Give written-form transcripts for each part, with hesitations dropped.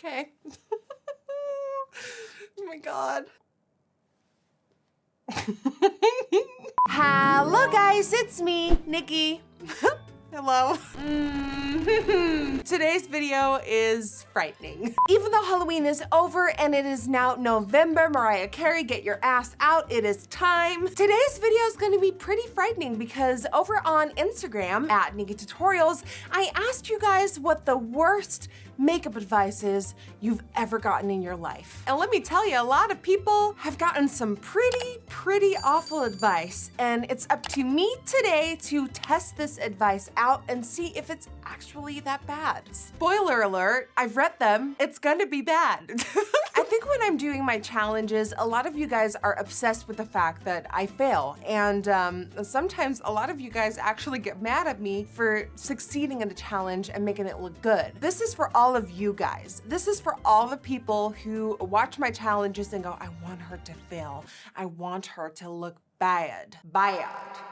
Okay. Oh my God. Hello guys, it's me, Nikki. Hello. Today's video is frightening. Even though Halloween is over and it is now November, Mariah Carey, get your ass out, it is time. Today's video is gonna be pretty frightening because over on Instagram at NikkieTutorials, I asked you guys what the worst makeup advice is you've ever gotten in your life. And let me tell you, a lot of people have gotten some pretty awful advice. And it's up to me today to test this advice out and see if it's actually that bad. Spoiler alert, I've read them. It's gonna be bad. I think when I'm doing my challenges, a lot of you guys are obsessed with the fact that I fail. And sometimes a lot of you guys actually get mad at me for succeeding in a challenge and making it look good. This is for all of you guys. This is for all the people who watch my challenges and go, I want her to fail. I want her to look bad. Why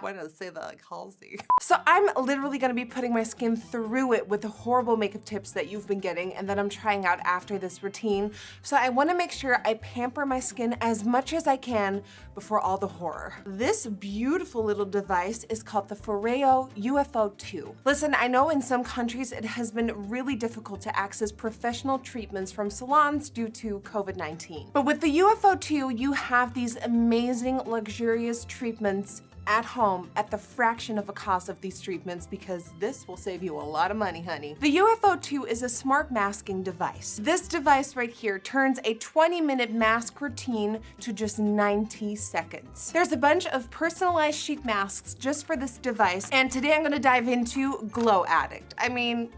did I say that like Halsey? So I'm literally gonna be putting my skin through it with the horrible makeup tips that you've been getting and that I'm trying out after this routine. So I wanna make sure I pamper my skin as much as I can before all the horror. This beautiful little device is called the Foreo UFO 2. Listen, I know in some countries it has been really difficult to access professional treatments from salons due to COVID-19. But with the UFO 2, you have these amazing, luxurious treatments at home at the fraction of a cost of these treatments because this will save you a lot of money, honey. The UFO 2 is a smart masking device. This device right here turns a 20-minute mask routine to just 90 seconds. There's a bunch of personalized sheet masks just for this device, and today I'm gonna dive into Glow Addict. I mean,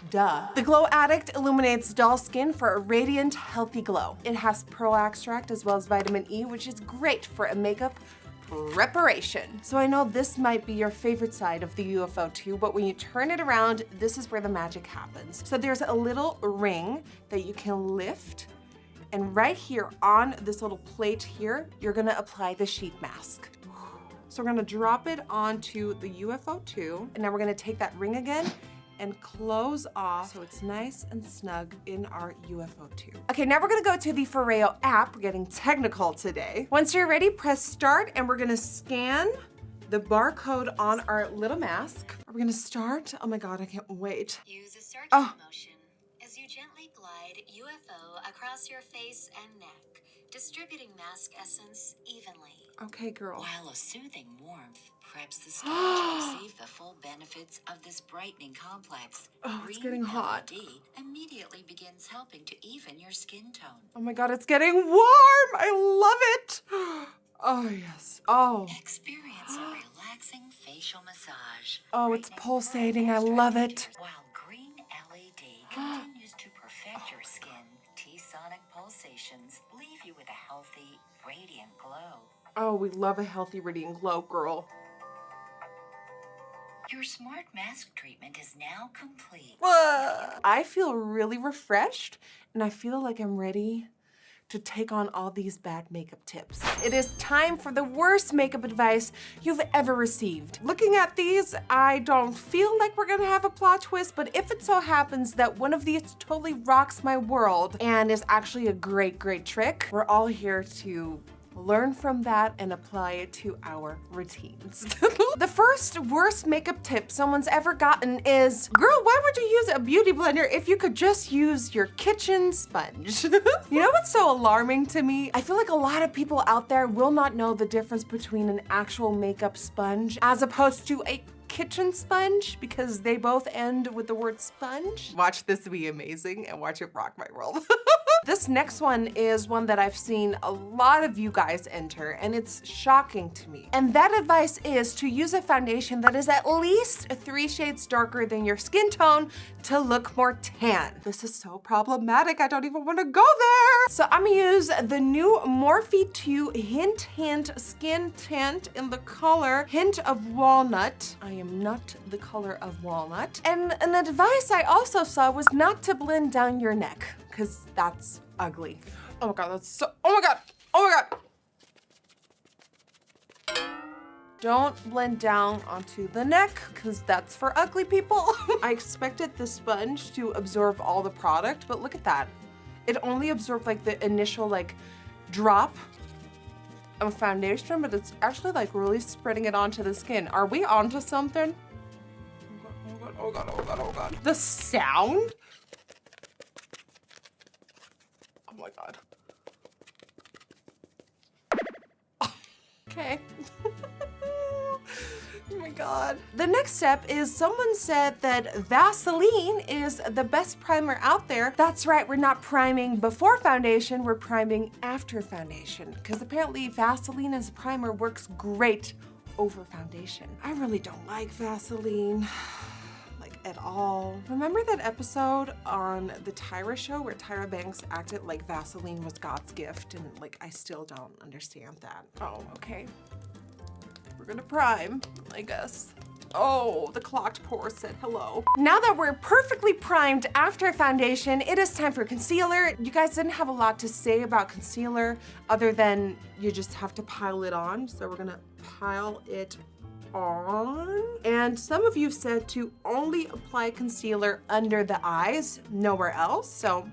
duh. The Glow Addict illuminates dull skin for a radiant, healthy glow. It has pearl extract as well as vitamin E, which is great for a makeup preparation. So I know this might be your favorite side of the UFO 2, but when you turn it around, this is where the magic happens. So there's a little ring that you can lift, and right here on this little plate here, you're gonna apply the sheet mask. So we're gonna drop it onto the UFO 2, and now we're gonna take that ring again and close off so it's nice and snug in our UFO 2. Okay, now we're gonna go to the Foreo app. We're getting technical today. Once you're ready, press start and we're gonna scan the barcode on our little mask. We're gonna start. Oh my God, I can't wait. Use a circular motion as you gently glide UFO across your face and neck, distributing mask essence evenly. Okay, girl. While a soothing warmth preps the skin to receive the full benefits of this brightening complex, Oh, it's getting hot. LED immediately begins helping to even your skin tone. Oh my God, it's getting warm. I love it. Oh yes. Oh. Experience a relaxing facial massage. Oh, it's pulsating. I love it. While green LED continues to perfect your skin, T-sonic pulsations leave you with a healthy, radiant glow. Oh, we love a healthy, radiant glow, girl. Your smart mask treatment is now complete. I feel really refreshed, and I feel like I'm ready to take on all these bad makeup tips. It is time for the worst makeup advice you've ever received. Looking at these, I don't feel like we're gonna have a plot twist, but if it so happens that one of these totally rocks my world and is actually a great trick, we're all here to learn from that and apply it to our routines. The first worst makeup tip someone's ever gotten is, girl, why would you use a beauty blender if you could just use your kitchen sponge? You know what's so alarming to me? I feel like a lot of people out there will not know the difference between an actual makeup sponge as opposed to a kitchen sponge because they both end with the word sponge. Watch this be amazing and watch it rock my world. This next one is one that I've seen a lot of you guys enter, and it's shocking to me. And that advice is to use a foundation that is at least 3 shades darker than your skin tone to look more tan. This is so problematic, I don't even want to go there. So I'm gonna use the new Morphe 2 Hint Skin Tint in the color Hint of Walnut. I am not the color of walnut. And an advice I also saw was not to blend down your neck, because that's ugly. Oh my God, that's so, oh my God, oh my God. Don't blend down onto the neck, because that's for ugly people. I expected the sponge to absorb all the product, but look at that. it only absorbed like the initial like drop of foundation, but it's actually like really spreading it onto the skin. Are we onto something? Oh God, oh God, oh God, oh God. The sound? Oh my God. Okay. Oh my God. The next step is someone said that Vaseline is the best primer out there. That's right, we're not priming before foundation, we're priming after foundation. Because apparently Vaseline as a primer works great over foundation. I really don't like Vaseline. Like at all. Remember that episode on the Tyra show where Tyra Banks acted like Vaseline was God's gift, and like I still don't understand that. Oh, okay. We're gonna prime, I guess. Oh, the clocked pore said hello. Now that we're perfectly primed after foundation, it is time for concealer. You guys didn't have a lot to say about concealer other than you just have to pile it on. So we're gonna pile it on. And some of you said to only apply concealer under the eyes, nowhere else. So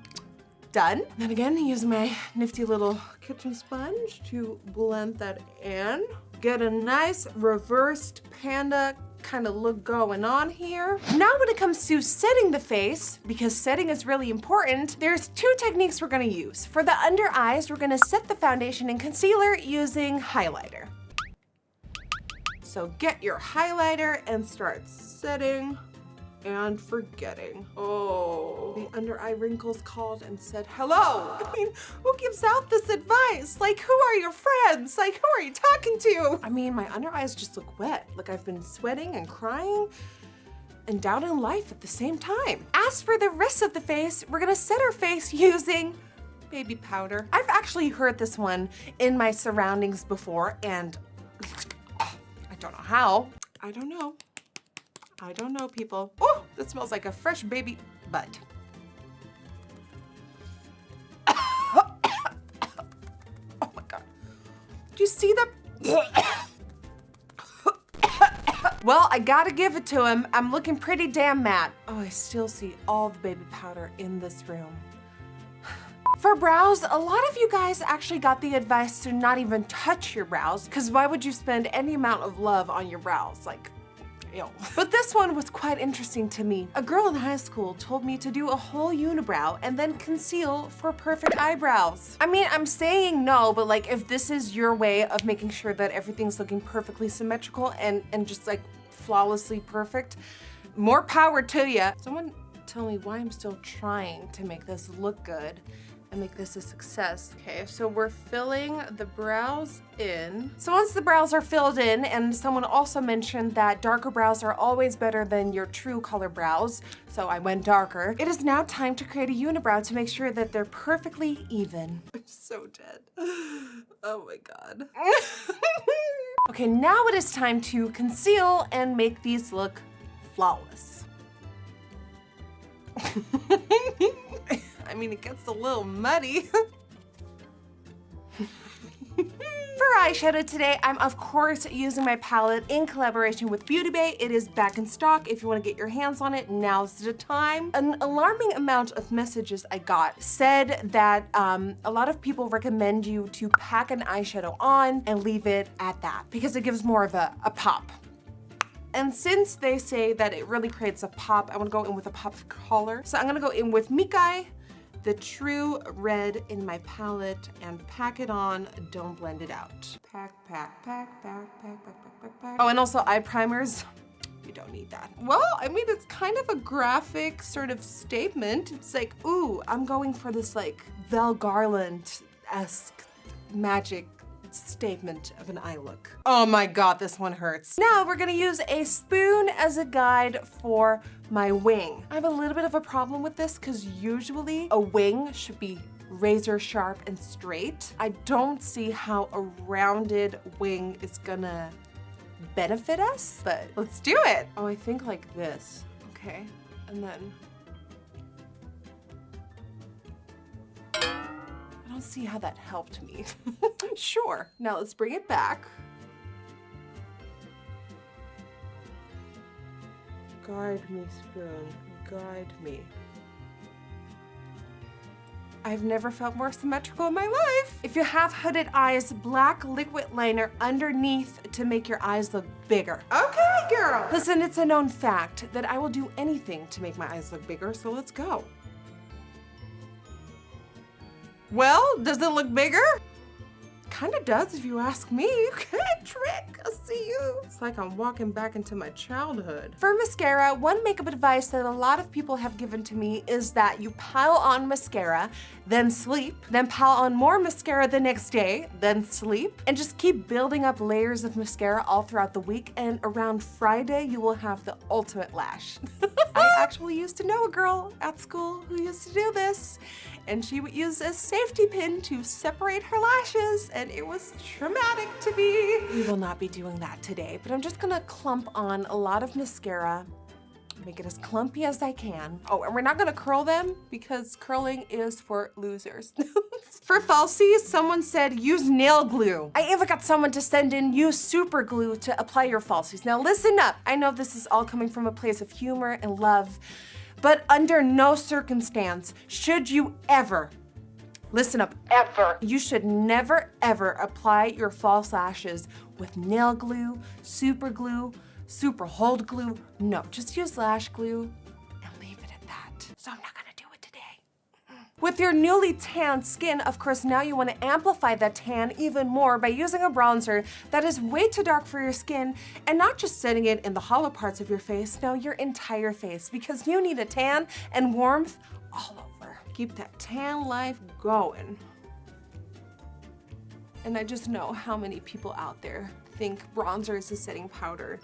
done. Then again, use my nifty little kitchen sponge to blend that in. Get a nice reversed panda kind of look going on here. Now when it comes to setting the face, because setting is really important, there's two techniques we're gonna use. For the under eyes, we're gonna set the foundation and concealer using highlighter. So get your highlighter and start setting and forgetting. Oh, the under eye wrinkles called and said hello. I mean, who gives out this advice? Like, who are your friends? Like, who are you talking to? I mean, my under eyes just look wet. Like I've been sweating and crying and doubting life at the same time. As for the rest of the face, we're gonna set our face using baby powder. I've actually heard this one in my surroundings before, and I don't know how. I don't know. I don't know, people. Oh, that smells like a fresh baby butt. Oh my God. Do you see that? Well, I gotta give it to him. I'm looking pretty damn matte. Oh, I still see all the baby powder in this room. For brows, a lot of you guys actually got the advice to not even touch your brows, because why would you spend any amount of love on your brows? Like, ew. But this one was quite interesting to me. A girl in high school told me to do a whole unibrow and then conceal for perfect eyebrows. I mean, I'm saying no, but like if this is your way of making sure that everything's looking perfectly symmetrical and just like flawlessly perfect, more power to you. Someone tell me why I'm still trying to make this look good and make this a success. Okay, so we're filling the brows in. So once the brows are filled in, and someone also mentioned that darker brows are always better than your true color brows, so I went darker. It is now time to create a unibrow to make sure that they're perfectly even. I'm so dead. Oh my God. Okay, now it is time to conceal and make these look flawless. I mean, it gets a little muddy. For eyeshadow today, I'm of course using my palette in collaboration with Beauty Bay. It is back in stock. If you want to get your hands on it, now's the time. An alarming amount of messages I got said that a lot of people recommend you to pack an eyeshadow on and leave it at that because it gives more of a pop. And since they say that it really creates a pop, I want to go in with a pop color. So I'm going to go in with Mikai, the true red in my palette, and pack it on, don't blend it out. Pack, pack, pack, pack, pack, pack, pack, pack. Oh, and also eye primers. You don't need that. Well, I mean, it's kind of a graphic sort of statement. It's like, ooh, I'm going for this like Val Garland-esque magic statement of an eye look. Oh my God, this one hurts. Now we're gonna use a spoon as a guide for my wing. I have a little bit of a problem with this because usually a wing should be razor sharp and straight. I don't see how a rounded wing is gonna benefit us, but let's do it. Oh, I think like this. Okay, and then I don't see how that helped me. Sure, now let's bring it back. Guide me, spoon, guide me. I've never felt more symmetrical in my life. If you have hooded eyes, black liquid liner underneath to make your eyes look bigger. Okay, girl. Listen, it's a known fact that I will do anything to make my eyes look bigger, so let's go. Well, does it look bigger? Kind of does if you ask me. Okay, trick, I see you. It's like I'm walking back into my childhood. For mascara, one makeup advice that a lot of people have given to me is that you pile on mascara, then sleep, then pile on more mascara the next day, then sleep, and just keep building up layers of mascara all throughout the week, and around Friday, you will have the ultimate lash. I actually used to know a girl at school who used to do this, and she would use a safety pin to separate her lashes, and it was traumatic to me. We will not be doing that today, but I'm just gonna clump on a lot of mascara, make it as clumpy as I can. Oh, and we're not gonna curl them because curling is for losers. For falsies, someone said use nail glue. I even got someone to send in use super glue to apply your falsies. Now listen up. I know this is all coming from a place of humor and love, but under no circumstance should you ever, listen up, ever, you should never ever apply your false lashes with nail glue, super hold glue. No, just use lash glue and leave it at that. So I'm not gonna do it today. With your newly tanned skin, of course, now you want to amplify that tan even more by using a bronzer that is way too dark for your skin, and not just setting it in the hollow parts of your face, no, your entire face, because you need a tan and warmth all over. Keep that tan life going. And I just know how many people out there think bronzer is a setting powder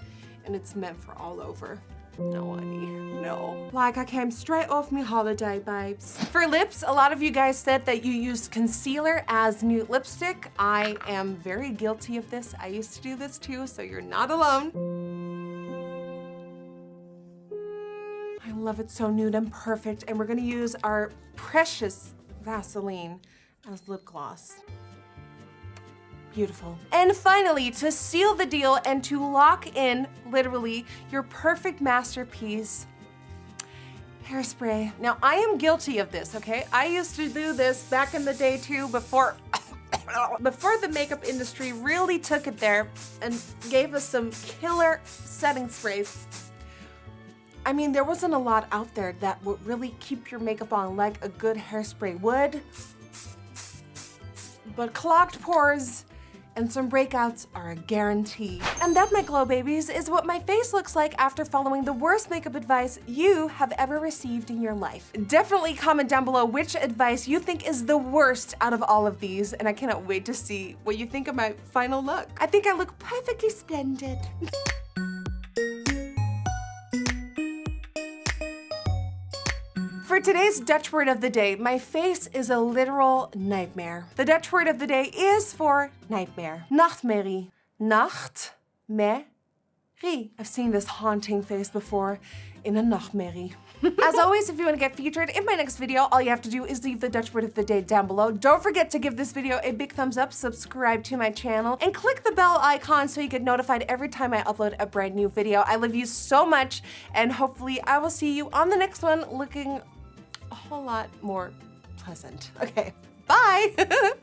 and it's meant for all over. No, honey, no. Like I came straight off me holiday, babes. For lips, a lot of you guys said that you use concealer as nude lipstick. I am very guilty of this. I used to do this too, so you're not alone. I love it so nude and perfect, and we're gonna use our precious Vaseline as lip gloss. Beautiful. And finally, to seal the deal and to lock in, literally, your perfect masterpiece, Hairspray. Now, I am guilty of this, okay? I used to do this back in the day too, before the makeup industry really took it there and gave us some killer setting sprays. I mean, there wasn't a lot out there that would really keep your makeup on like a good hairspray would, but clogged pores and some breakouts are a guarantee. And that, my glow babies, is what my face looks like after following the worst makeup advice you have ever received in your life. Definitely comment down below which advice you think is the worst out of all of these, and I cannot wait to see what you think of my final look. I think I look perfectly splendid. For today's Dutch word of the day, my face is a literal nightmare. The Dutch word of the day is for nightmare. Nachtmerrie. Nachtmerrie. I've seen this haunting face before in a nachtmerrie. As always, if you want to get featured in my next video, all you have to do is leave the Dutch word of the day down below. Don't forget to give this video a big thumbs up, subscribe to my channel, and click the bell icon so you get notified every time I upload a brand new video. I love you so much, and hopefully I will see you on the next one looking a whole lot more pleasant. Okay, bye.